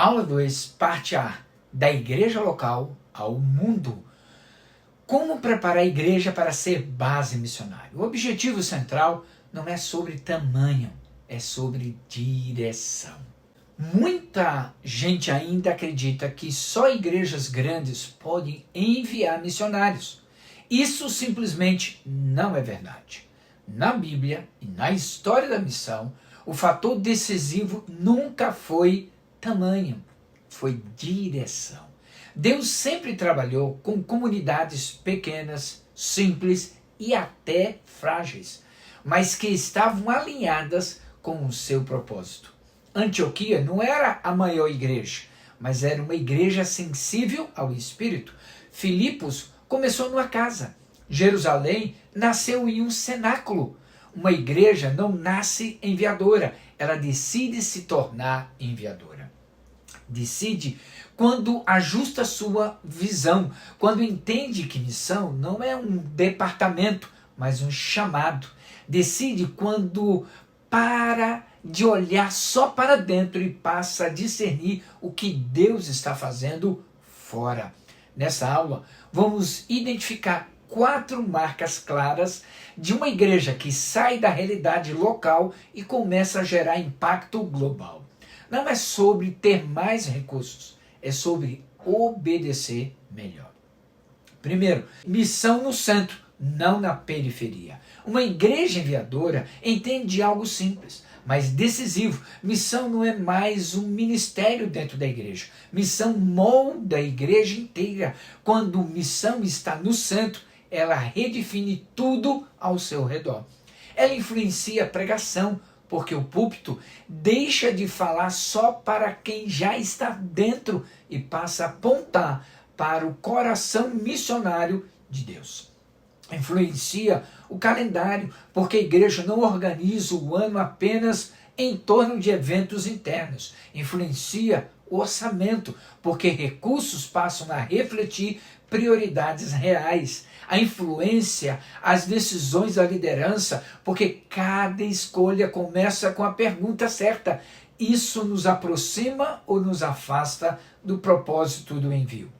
Aula 2, parte A, da igreja local ao mundo. Como preparar a igreja para ser base missionária? O objetivo central não é sobre tamanho, é sobre direção. Muita gente ainda acredita que só igrejas grandes podem enviar missionários. Isso simplesmente não é verdade. Na Bíblia e na história da missão, o fator decisivo nunca foi tamanho, foi direção. Deus sempre trabalhou com comunidades pequenas, simples e até frágeis, mas que estavam alinhadas com o seu propósito. Antioquia não era a maior igreja, mas era uma igreja sensível ao Espírito. Filipos começou numa casa. Jerusalém nasceu em um cenáculo. Uma igreja não nasce enviadora, ela decide se tornar enviadora. Decide quando ajusta sua visão, quando entende que missão não é um departamento, mas um chamado. Decide quando para de olhar só para dentro e passa a discernir o que Deus está fazendo fora. Nessa aula, vamos identificar 4 marcas claras de uma igreja que sai da realidade local e começa a gerar impacto global. Não é sobre ter mais recursos, é sobre obedecer melhor. Primeiro, missão no centro, não na periferia. Uma igreja enviadora entende algo simples, mas decisivo. Missão não é mais um ministério dentro da igreja. Missão molda a igreja inteira. Quando missão está no centro, ela redefine tudo ao seu redor. Ela influencia a pregação, porque o púlpito deixa de falar só para quem já está dentro e passa a apontar para o coração missionário de Deus. Influencia o calendário, porque a igreja não organiza o ano apenas em torno de eventos internos. Influencia o orçamento, porque recursos passam a refletir prioridades reais. A influência, as decisões da liderança, porque cada escolha começa com a pergunta certa: isso nos aproxima ou nos afasta do propósito do envio?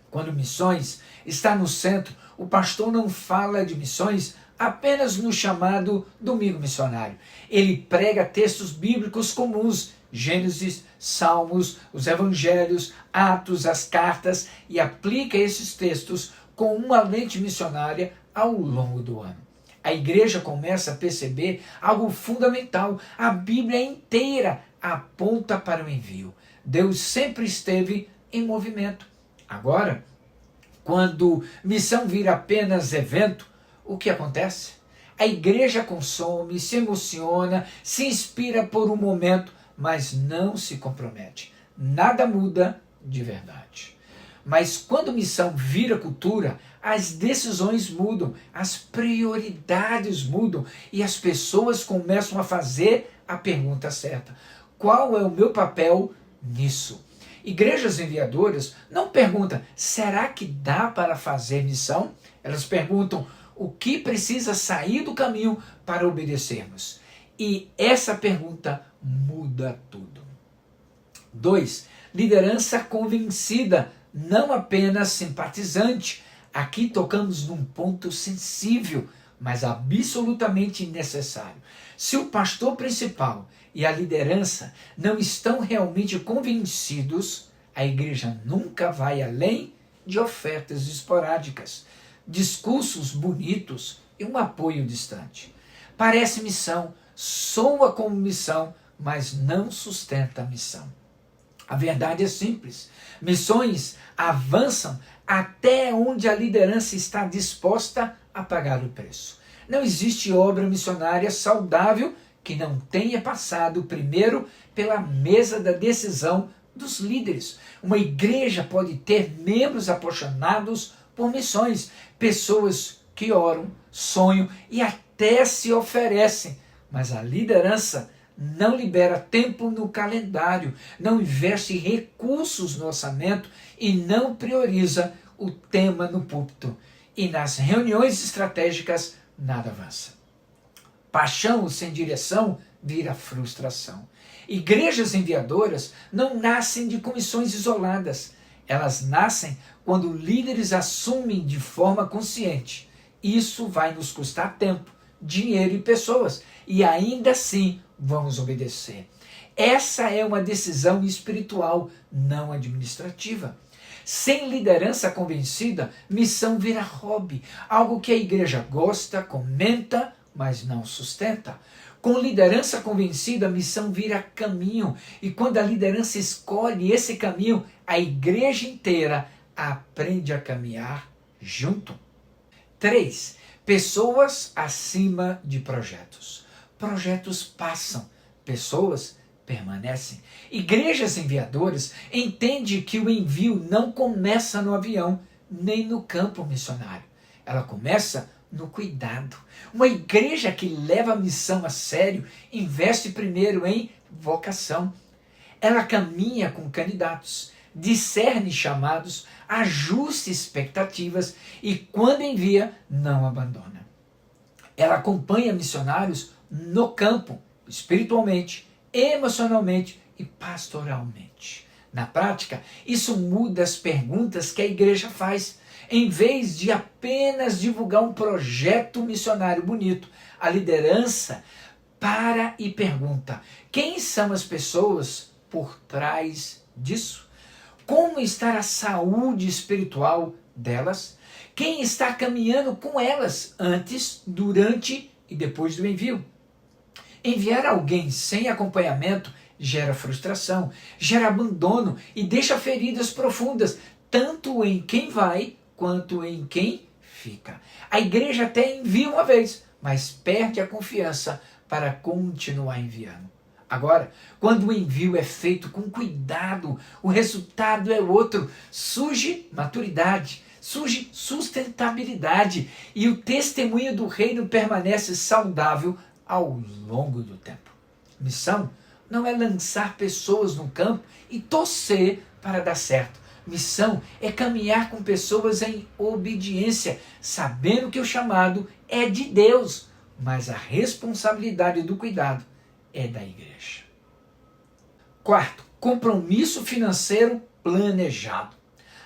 Quando missões está no centro, o pastor não fala de missões apenas no chamado Domingo Missionário. Ele prega textos bíblicos comuns, Gênesis, Salmos, os Evangelhos, Atos, as cartas, e aplica esses textos com uma lente missionária ao longo do ano. A igreja começa a perceber algo fundamental. A Bíblia inteira aponta para o envio. Deus sempre esteve em movimento. Agora, quando missão vira apenas evento, o que acontece? A igreja consome, se emociona, se inspira por um momento, mas não se compromete. Nada muda de verdade. Mas quando missão vira cultura, as decisões mudam, as prioridades mudam e as pessoas começam a fazer a pergunta certa: qual é o meu papel nisso? Igrejas enviadoras não perguntam: será que dá para fazer missão? Elas perguntam: o que precisa sair do caminho para obedecermos? E essa pergunta muda tudo. 2. Liderança convencida, não apenas simpatizante. Aqui tocamos num ponto sensível, mas absolutamente necessário. Se o pastor principal e a liderança não estão realmente convencidos, a igreja nunca vai além de ofertas esporádicas, discursos bonitos e um apoio distante. Parece missão, soa como missão, mas não sustenta a missão. A verdade é simples. Missões avançam até onde a liderança está disposta a pagar o preço. Não existe obra missionária saudável que não tenha passado primeiro pela mesa da decisão dos líderes. Uma igreja pode ter membros apaixonados por missões, pessoas que oram, sonham e até se oferecem, mas a liderança não libera tempo no calendário, não investe recursos no orçamento e não prioriza o tema no púlpito. E nas reuniões estratégicas, nada avança. Paixão sem direção vira frustração. Igrejas enviadoras não nascem de comissões isoladas. Elas nascem quando líderes assumem de forma consciente. Isso vai nos custar tempo, dinheiro e pessoas, e ainda assim vamos obedecer. Essa é uma decisão espiritual, não administrativa. Sem liderança convencida, missão vira hobby, algo que a igreja gosta, comenta, mas não sustenta. Com liderança convencida, a missão vira caminho, e quando a liderança escolhe esse caminho, a igreja inteira aprende a caminhar junto. 3. Pessoas acima de projetos. Projetos passam, pessoas permanecem. Igrejas enviadoras entendem que o envio não começa no avião, nem no campo missionário. Ela começa no cuidado. Uma igreja que leva a missão a sério investe primeiro em vocação. Ela caminha com candidatos, discerne chamados, ajusta expectativas e, quando envia, não abandona. Ela acompanha missionários no campo, espiritualmente, emocionalmente e pastoralmente. Na prática, isso muda as perguntas que a igreja faz. Em vez de apenas divulgar um projeto missionário bonito, a liderança para e pergunta: quem são as pessoas por trás disso? Como está a saúde espiritual delas? Quem está caminhando com elas antes, durante e depois do envio? Enviar alguém sem acompanhamento gera frustração, gera abandono e deixa feridas profundas, tanto em quem vai quanto em quem fica. A igreja até envia uma vez, mas perde a confiança para continuar enviando. Agora, quando o envio é feito com cuidado, o resultado é outro. Surge maturidade, surge sustentabilidade e o testemunho do reino permanece saudável ao longo do tempo. Missão não é lançar pessoas no campo e torcer para dar certo. Missão é caminhar com pessoas em obediência, sabendo que o chamado é de Deus, mas a responsabilidade do cuidado é da igreja. 4. Compromisso financeiro planejado.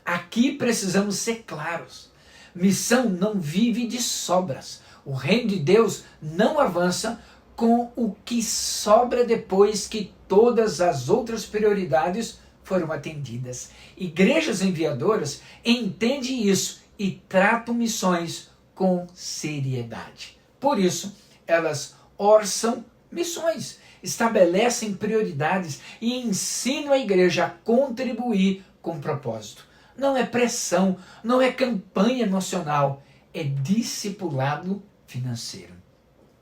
Aqui precisamos ser claros. Missão não vive de sobras. O reino de Deus não avança com o que sobra depois que todas as outras prioridades foram atendidas. Igrejas enviadoras entendem isso e tratam missões com seriedade. Por isso, elas orçam missões, estabelecem prioridades e ensinam a igreja a contribuir com propósito. Não é pressão, não é campanha emocional, é discipulado financeiro.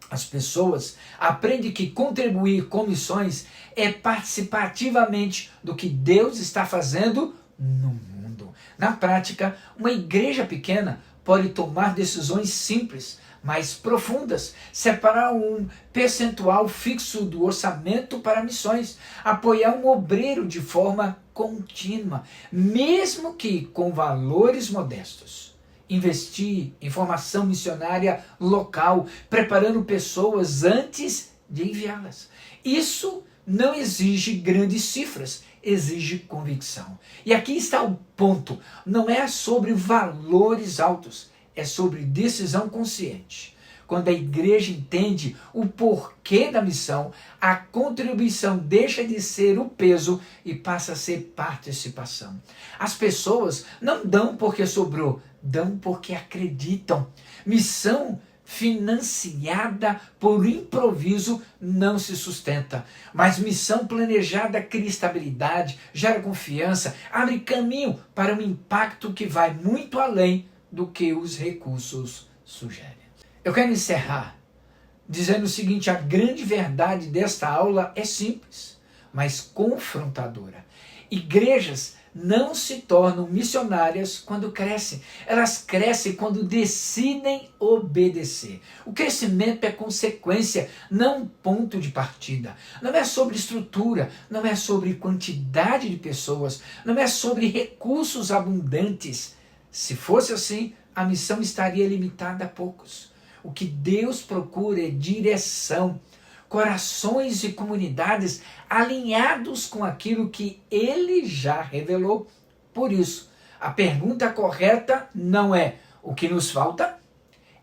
As pessoas aprendem que contribuir com missões é participar ativamente do que Deus está fazendo no mundo. Na prática, uma igreja pequena pode tomar decisões simples, mais profundas, separar um percentual fixo do orçamento para missões, apoiar um obreiro de forma contínua, mesmo que com valores modestos. Investir em formação missionária local, preparando pessoas antes de enviá-las. Isso não exige grandes cifras, exige convicção. E aqui está o ponto, não é sobre valores altos, é sobre decisão consciente. Quando a igreja entende o porquê da missão, a contribuição deixa de ser o peso e passa a ser participação. As pessoas não dão porque sobrou, dão porque acreditam. Missão financiada por improviso não se sustenta, mas missão planejada cria estabilidade, gera confiança, abre caminho para um impacto que vai muito além do que os recursos sugerem. Eu quero encerrar dizendo o seguinte: a grande verdade desta aula é simples, mas confrontadora. Igrejas não se tornam missionárias quando crescem. Elas crescem quando decidem obedecer. O crescimento é consequência, não ponto de partida. Não é sobre estrutura, não é sobre quantidade de pessoas, não é sobre recursos abundantes. Se fosse assim, a missão estaria limitada a poucos. O que Deus procura é direção, corações e comunidades alinhados com aquilo que Ele já revelou. Por isso, a pergunta correta não é o que nos falta.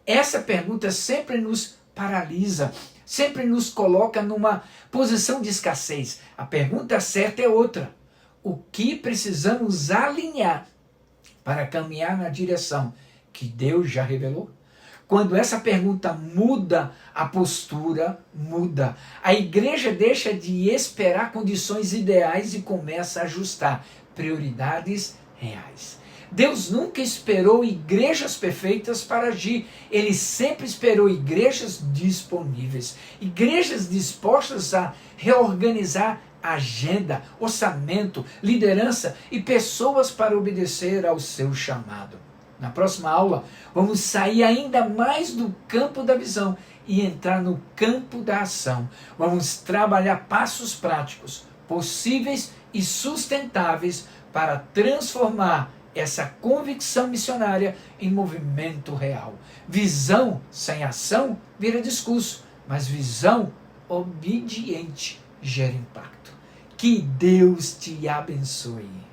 Essa pergunta sempre nos paralisa, sempre nos coloca numa posição de escassez. A pergunta certa é outra. O que precisamos alinhar para caminhar na direção que Deus já revelou? Quando essa pergunta muda, a postura muda. A igreja deixa de esperar condições ideais e começa a ajustar prioridades reais. Deus nunca esperou igrejas perfeitas para agir. Ele sempre esperou igrejas disponíveis, igrejas dispostas a reorganizar agenda, orçamento, liderança e pessoas para obedecer ao seu chamado. Na próxima aula, vamos sair ainda mais do campo da visão e entrar no campo da ação. Vamos trabalhar passos práticos, possíveis e sustentáveis para transformar essa convicção missionária em movimento real. Visão sem ação vira discurso, mas visão obediente gera impacto. Que Deus te abençoe.